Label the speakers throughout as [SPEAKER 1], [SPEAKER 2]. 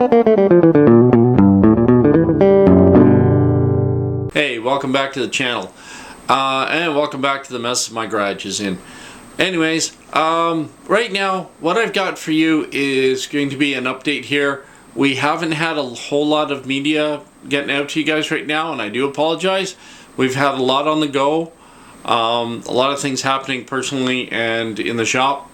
[SPEAKER 1] Hey, welcome back to the channel, and welcome back to the mess my garage is in. Anyways, right now what I've got for you is going to be an update here. We haven't had a whole lot of media getting out to you guys right now, and I do apologize. We've had a lot on the go, a lot of things happening personally and in the shop.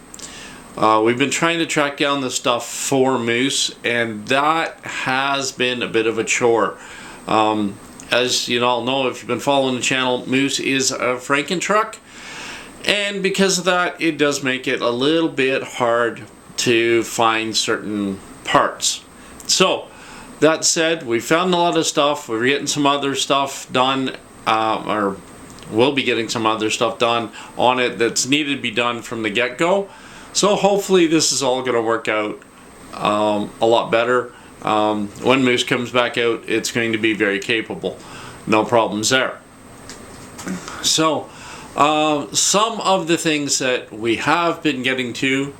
[SPEAKER 1] We've been trying to track down the stuff for Moose, and that has been a bit of a chore. As you all know, if you've been following the channel, Moose is a Franken truck, and because of that, it does make it a little bit hard to find certain parts. So, that said, we found a lot of stuff. We're getting some other stuff done, or we'll be getting some other stuff done on it that's needed to be done from the get-go. So hopefully this is all going to work out a lot better. When Moose comes back out, it's going to be very capable. No problems there. So, some of the things that we have been getting to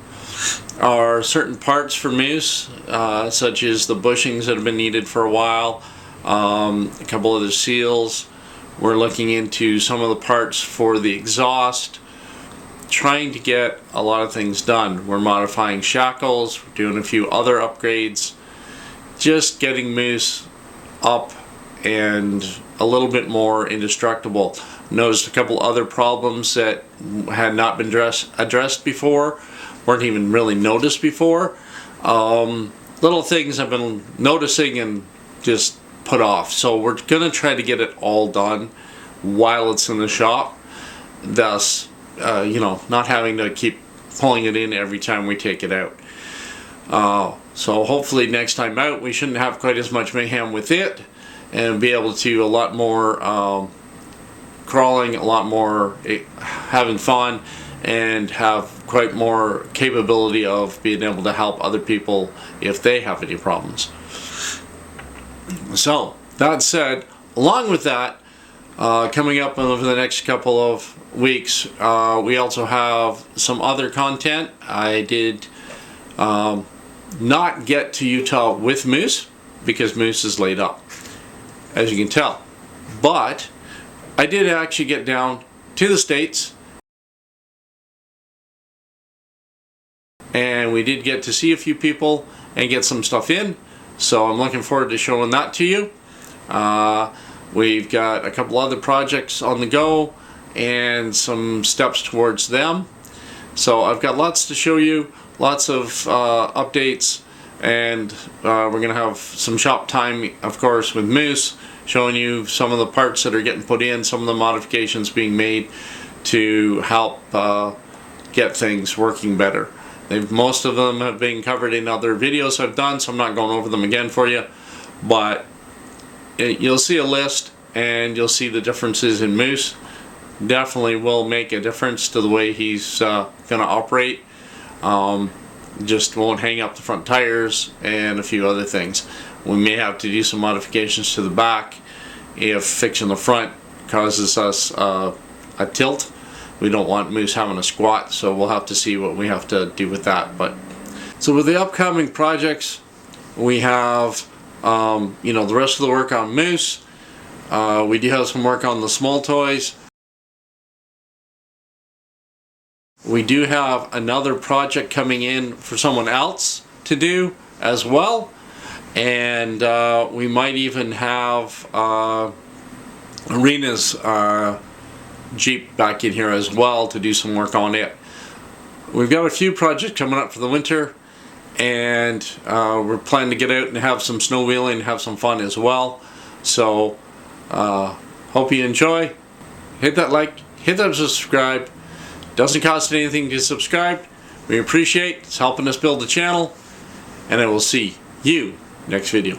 [SPEAKER 1] are certain parts for Moose, such as the bushings that have been needed for a while, a couple of the seals. We're looking into some of the parts for the exhaust, trying to get a lot of things done. We're modifying shackles, we're doing a few other upgrades, just getting Moose up and a little bit more indestructible. Noticed a couple other problems that had not been addressed before, weren't even really noticed before. Little things I've been noticing and just put off. So we're gonna try to get it all done while it's in the shop, thus not having to keep pulling it in every time we take it out. So hopefully next time out we shouldn't have quite as much mayhem with it, and be able to a lot more crawling, a lot more having fun, and have quite more capability of being able to help other people if they have any problems. So that said, along with that, coming up over the next couple of weeks, we also have some other content. I did not get to Utah with Moose because Moose is laid up, as you can tell, but I did actually get down to the States, and we did get to see a few people and get some stuff in, so I'm looking forward to showing that to you. We've got a couple other projects on the go and some steps towards them. So I've got lots to show you, lots of updates, and we're going to have some shop time, of course, with Moose, showing you some of the parts that are getting put in, some of the modifications being made to help get things working better. Most of them have been covered in other videos I've done, so I'm not going over them again for you, but you'll see a list and you'll see the differences in Moose. Definitely will make a difference to the way he's going to operate. Just won't hang up the front tires and a few other things. We may have to do some modifications to the back if fixing the front causes us a tilt. We don't want Moose having a squat, so we'll have to see what we have to do with that. But so with the upcoming projects, we have the rest of the work on Moose. We do have some work on the small toys. We do have another project coming in for someone else to do as well, and we might even have Arena's Jeep back in here as well to do some work on it. We've got a few projects coming up for the winter, and we're planning to get out and have some snow wheeling and have some fun as well. So hope you enjoy. Hit that like, hit that subscribe. Doesn't cost anything to subscribe. We appreciate it. It's helping us build the channel, and I will see you next video.